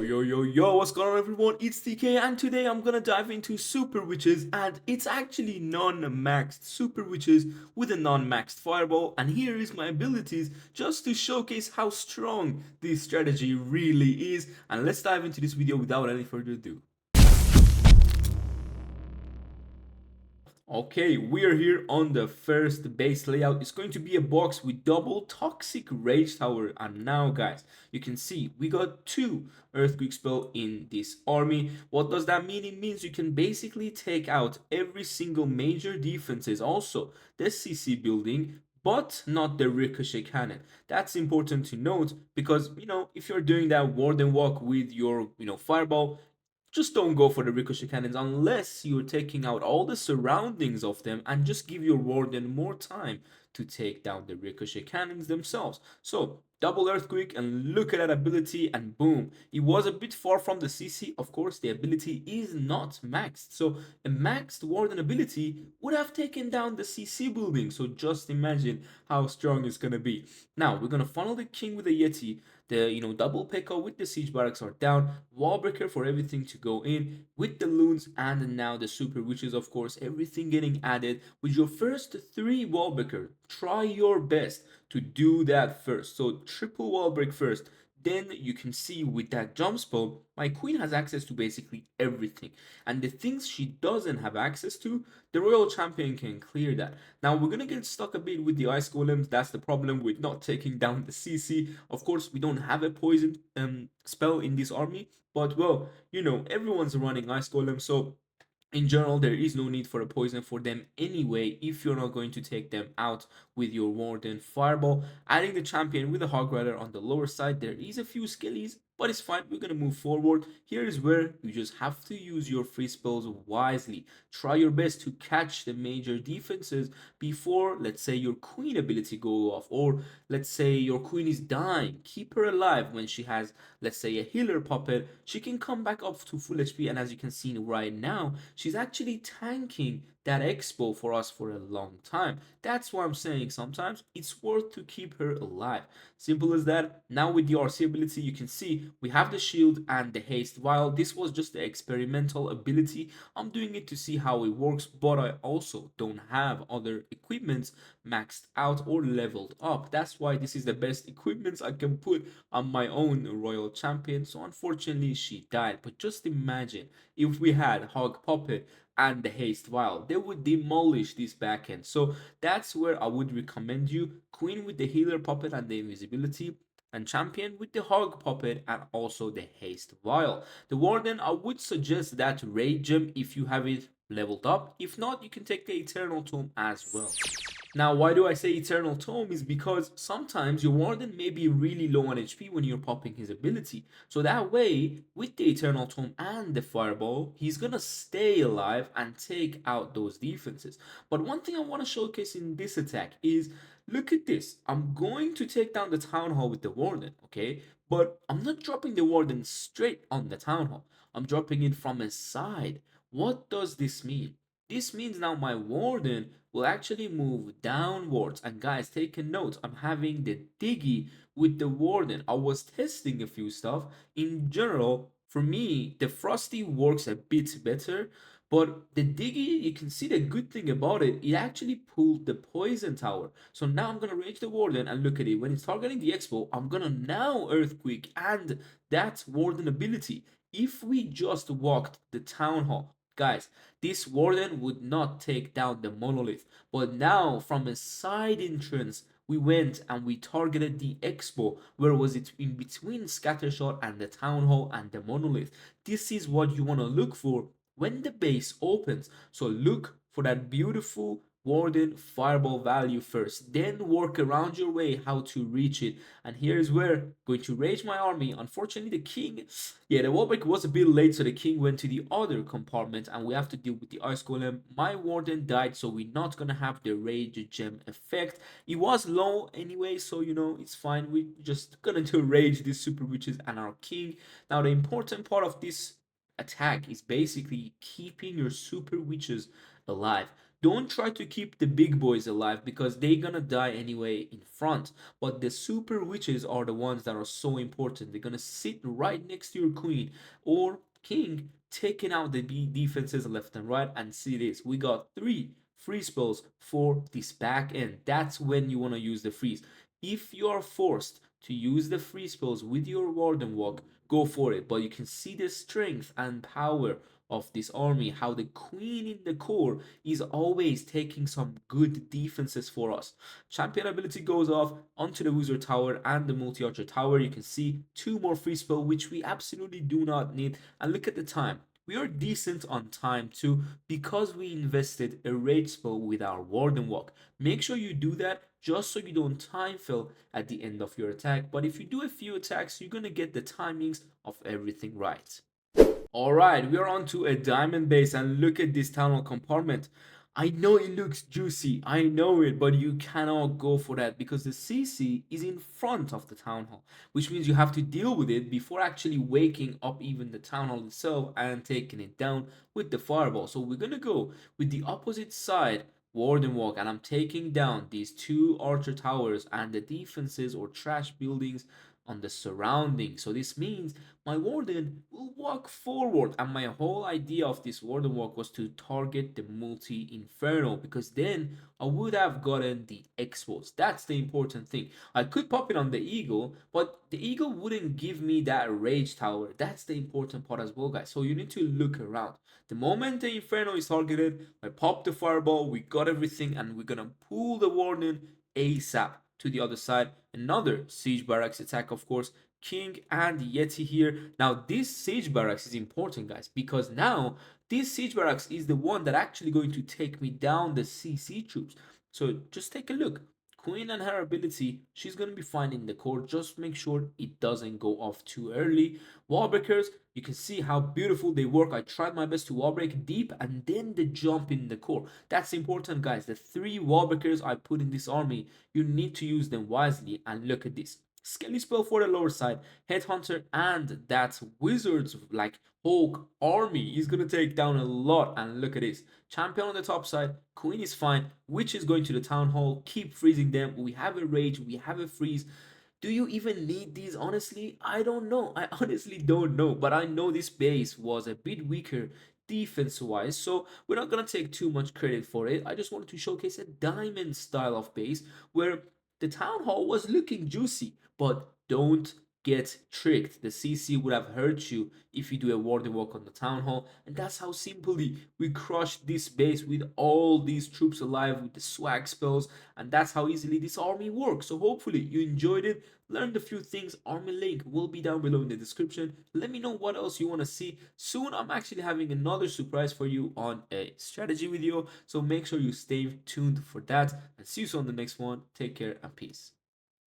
Yo, what's going on everyone? It's TK and today I'm gonna dive into super witches, and it's actually non-maxed super witches with a non-maxed fireball, and here is my abilities just to showcase how strong this strategy really is. And let's dive into this video without any further ado. Okay, we are here on the first base layout. It's going to be a box with double toxic rage tower, and now guys, you can see we got two earthquake spell in this army. What does that mean? It means you can basically take out every single major defenses, also the CC building, but not the ricochet cannon. That's important to note because if you're doing that warden walk with your fireball, just don't go for the ricochet cannons unless you're taking out all the surroundings of them, and just give your warden more time to take down the ricochet cannons themselves. So double earthquake, and look at that ability, and boom, it was a bit far from the CC. Of course, the ability is not maxed, so a maxed warden ability would have taken down the CC building. So just imagine how strong it's gonna be. Now we're gonna funnel the king with a yeti. The double P.E.K.K.A with the siege barracks are down, wall breaker for everything to go in with the loons, and now the super witches, of course, everything getting added with your first three wall breaker. Try your best to do that first. So triple wall break first. Then you can see with that jump spell, my queen has access to basically everything, and the things she doesn't have access to, the royal champion can clear that. Now we're gonna get stuck a bit with the ice golems. That's the problem with not taking down the CC. Of course, we don't have a poison spell in this army, but well, everyone's running ice golem, so in general there is no need for a poison for them anyway if you're not going to take them out with your warden fireball. Adding the champion with a hog rider on the lower side, there is a few skillies, but it's fine. We're gonna move forward. Here is where you just have to use your free spells wisely. Try your best to catch the major defenses before, let's say, your queen ability go off, or let's say your queen is dying. Keep her alive. When she has, let's say, a healer puppet, she can come back up to full HP, and as you can see right now, she's actually tanking that expo for us for a long time. That's why I'm saying sometimes it's worth to keep her alive. Simple as that. Now with the RC ability, you can see we have the shield and the haste. While this was just the experimental ability, I'm doing it to see how it works, but I also don't have other equipments maxed out or leveled up. That's why this is the best equipments I can put on my own royal champion. So unfortunately she died, but just imagine if we had hog puppet and the haste vial, they would demolish this backend. So that's where I would recommend you queen with the healer puppet and the invisibility, and champion with the hog puppet and also the haste vial. The warden, I would suggest that rage gem if you have it leveled up. If not, you can take the eternal tome as well. Now, why do I say Eternal Tome is because sometimes your Warden may be really low on HP when you're popping his ability. So that way, with the Eternal Tome and the Fireball, he's gonna stay alive and take out those defenses. But one thing I want to showcase in this attack is, look at this. I'm going to take down the Town Hall with the Warden, okay? But I'm not dropping the Warden straight on the Town Hall. I'm dropping it from a side. What does this mean? This means now my Warden will actually move downwards. And guys, take a note, I'm having the Diggy with the Warden. I was testing a few stuff. In general, for me, the Frosty works a bit better, but the Diggy, you can see the good thing about it, it actually pulled the Poison Tower. So now I'm gonna rage the Warden, and look at it, when it's targeting the Expo, I'm gonna now Earthquake and that Warden ability. If we just walked the Town Hall, guys, this Warden would not take down the Monolith, but now from a side entrance, we went and we targeted the Expo. Where was it? In between Scattershot and the Town Hall and the Monolith. This is what you want to look for when the base opens. So look for that beautiful Warden fireball value first, then work around your way how to reach it. And here's where I'm going to rage my army. Unfortunately, the king, yeah, the wallbreak was a bit late, so the king went to the other compartment, and we have to deal with the ice golem. My warden died, so we're not gonna have the rage gem effect. It was low anyway, so it's fine. We're just gonna do rage these super witches and our king. Now the important part of this attack is basically keeping your super witches alive. Don't try to keep the big boys alive because they're gonna die anyway in front. But the super witches are the ones that are so important. They're gonna sit right next to your queen or king, taking out the defenses left and right. And see this, we got three free spells for this back end. That's when you want to use the freeze. If you are forced to use the free spells with your Warden Walk, go for it. But you can see the strength and power of this army, how the queen in the core is always taking some good defenses for us. Champion ability goes off onto the wizard tower and the multi-archer tower. You can see two more free spell, which we absolutely do not need. And look at the time. We are decent on time too because we invested a rage spell with our Warden Walk. Make sure you do that just so you don't time fill at the end of your attack. But if you do a few attacks, you're gonna get the timings of everything right. Alright, we are on to a diamond base and look at this tunnel compartment. I know it looks juicy, I know it, but you cannot go for that because the CC is in front of the town hall, which means you have to deal with it before actually waking up even the town hall itself and taking it down with the fireball. So we're gonna go with the opposite side Warden Walk, and I'm taking down these two archer towers and the defenses or trash buildings on the surroundings. So this means my Warden will walk forward, and my whole idea of this Warden walk was to target the multi-inferno because then I would have gotten the expos. That's the important thing. I could pop it on the eagle, but the eagle wouldn't give me that rage tower. That's the important part as well, guys. So you need to look around. The moment the inferno is targeted, I pop the fireball, we got everything, and we're gonna pull the Warden ASAP to the other side. Another siege barracks attack, of course. King and Yeti here. Now this siege barracks is important, guys, because now this siege barracks is the one that actually going to take me down the CC troops. So just take a look. Queen and her ability, she's gonna be fine in the core. Just make sure it doesn't go off too early. Wall breakers, you can see how beautiful they work. I tried my best to wall break deep and then the jump in the core. That's important, guys. The three wall breakers I put in this army, you need to use them wisely. And look at this. Skelly spell for the lower side, Headhunter, and that wizards like Hulk army is gonna take down a lot. And look at this. Champion on the top side, Queen is fine, Witch is going to the town hall, keep freezing them. We have a rage, we have a freeze. Do you even need these? Honestly, I don't know. I honestly don't know. But I know this base was a bit weaker defense wise, so we're not gonna take too much credit for it. I just wanted to showcase a diamond style of base where the town hall was looking juicy, but don't get tricked. The CC would have hurt you if you do a warden walk on the town hall, and that's how simply we crushed this base with all these troops alive with the swag spells, and that's how easily this army works. So hopefully you enjoyed it, learned a few things. Army link will be down below in the description. Let me know what else you want to see. Soon I'm actually having another surprise for you on a strategy video, so make sure you stay tuned for that, and see you soon on the next one. Take care and peace.